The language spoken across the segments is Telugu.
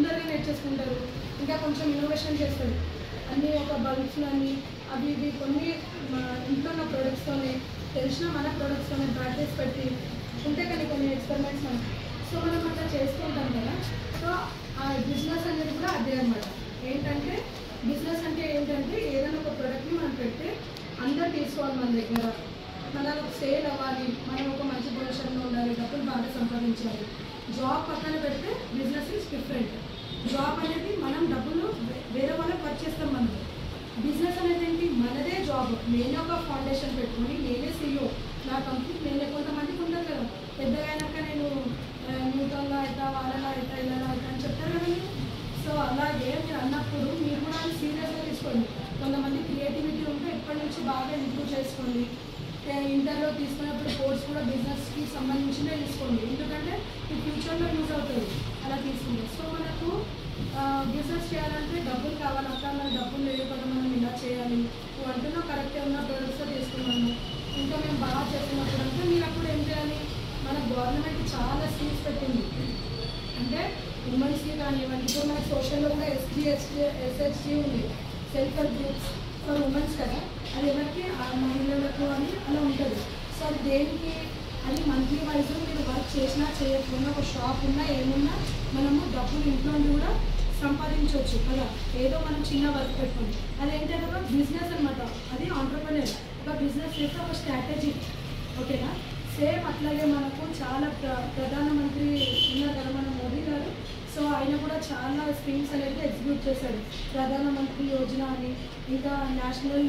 తొందరగా నేర్చేసుకుంటారు. ఇంకా కొంచెం ఇన్నోవేషన్ చేస్తారు. అన్నీ ఒక బల్బ్స్ కానీ అవి ఇవి కొన్ని ఇంట్లో ఉన్న ప్రొడక్ట్స్తోనే తెలిసిన మన ప్రొడక్ట్స్తోనే ప్రాక్టీస్ పెట్టి ఉంటే కానీ కొన్ని ఎక్స్పెరిమెంట్స్ అని సో మనం అట్లా చేసుకుంటాం కదా. సో ఆ బిజినెస్ అనేది కూడా అదే అనమాట. ఏంటంటే బిజినెస్ అంటే ఏంటంటే ఏదైనా ఒక ప్రోడక్ట్ని మనం పెడితే అందరు తీసుకోవాలి మన దగ్గర, మనకు సేల్ అవ్వాలి, మనం ఒక మంచి పొజిషన్లో ఉండాలి, డబ్బులు బాగా సంపాదించాలి. జాబ్ పక్కన పెడితే బిజినెస్ ఈజ్ డిఫరెంట్. జాబ్ అనేది మనం డబ్బులు వేరే వాళ్ళకి వర్క్ చేస్తాం. మనం బిజినెస్ అనేది ఏంటి, మనదే జాబ్. నేనే ఒక ఫౌండేషన్ పెట్టుకొని నేనే CEO, నా కంపెనీ నేనే. కొంతమందికి ఉండదు కదా, పెద్దగా అయినాక నేను న్యూటన్లో అవుతా, వాళ్ళలో అవుతా, ఇలా అవుతా అని చెప్తారు కదా. సో అలాగే మీరు అన్నప్పుడు మీరు కూడా అది సీరియస్గా తీసుకోండి. కొంతమంది క్రియేటివిటీ ఉంటే ఇప్పటి నుంచి బాగా ఇంప్రూవ్ చేసుకోండి. ఇంటర్లో తీసుకున్నప్పుడు కోర్స్ కూడా బిజినెస్కి సంబంధించినే తీసుకోండి, ఎందుకంటే ఈ ఫ్యూచర్లో యూజ్ అవుతుంది అలా తీసుకుంటే. సో మనకు బిజినెస్ చేయాలంటే డబ్బులు కావాలి. అక్కడ మన డబ్బులు లేవు కదా, మనం ఇలా చేయాలి. నువ్వు అంటున్నా కరెక్టే, ఉన్న ప్రొడక్ట్స్తో తీసుకున్నాను. ఇంకా మేము బాగా చేస్తున్నప్పుడు అంటే మీరు అప్పుడు ఏం చేయాలి, మన గవర్నమెంట్ చాలా స్కీమ్స్ పెట్టింది. అంటే ఉమెన్స్కి కానివ్వండి, ఇప్పుడు మనకి సోషల్లో కూడా SHG ఉంది, self help groups for women's కదా. అది ఎవరికి మహిళలకు అని అలా ఉంటుంది. సో అది దేనికి, అది మంత్లీ వైజ్ మీరు వర్క్ చేసినా చేయకపోయినా, ఒక షాప్ ఉన్నా ఏమున్నా మనము డబ్బులు ఇంట్లో కూడా సంపాదించవచ్చు కదా. ఏదో మనం చిన్న వర్క్ పెట్టుకోండి, అదేంటంటే ఒక బిజినెస్ అనమాట. అది ఆంటర్‌ప్రెన్యూర్ ఒక బిజినెస్ చేస్తే ఒక స్ట్రాటజీ, ఓకేనా. సేమ్ అట్లాగే మనకు చాలా ప్రధానమంత్రి ఉన్నారు కదా మన మోదీ గారు. సో ఆయన కూడా చాలా స్కీమ్స్ అనేది ఎగ్జిక్యూట్ చేశాడు. ప్రధానమంత్రి యోజన అని, ఇంకా నేషనల్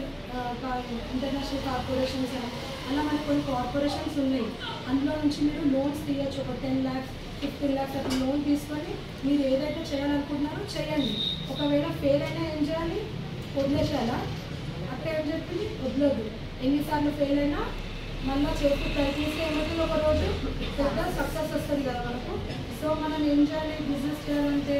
ఇంటర్నేషనల్ కార్పొరేషన్స్ అని, అలా మనకు కొన్ని కార్పొరేషన్స్ ఉన్నాయి. అందులో నుంచి మీరు లోన్స్ తీయచ్చు. ఒక 10 lakhs 15 lakhs అట్లా లోన్ తీసుకొని మీరు ఏదైతే చేయాలనుకుంటున్నారో చేయండి. ఒకవేళ ఫెయిల్ అయినా ఏం చేయాలి, వదిలేసేయాలా? అట్లా ఏం చెప్పింది, వదలదు. ఎన్నిసార్లు ఫెయిల్ అయినా మళ్ళీ చేసి ప్రయత్నిస్తే ఏమవుతుంది, ఒక రోజు పెద్ద సక్సెస్ వస్తుంది కదా మనకు. సో మనం ఏం చేయాలి, బిజినెస్ చేయాలంటే,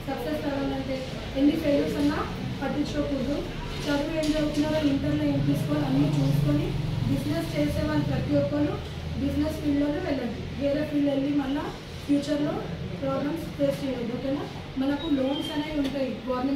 సక్సెస్ కావాలంటే ఎన్ని ఫెయిల్యూర్స్ అన్నా పట్టించుకోకూడదు. చదువు ఏం చదువుతున్నారో, ఇంటర్లో ఏం తీసుకోవాలి అన్నీ చూసుకొని బిజినెస్ చేసే వాళ్ళు ప్రతి ఒక్కరు బిజినెస్ ఫీల్డ్లోనే వెళ్ళండి. వేరే ఫీల్డ్ వెళ్ళి మళ్ళీ ఫ్యూచర్లో ప్రాబ్లమ్స్ ఫేస్ చేయొద్దు, ఓకేనా. మనకు లోన్స్ అనేవి ఉంటాయి గవర్నమెంట్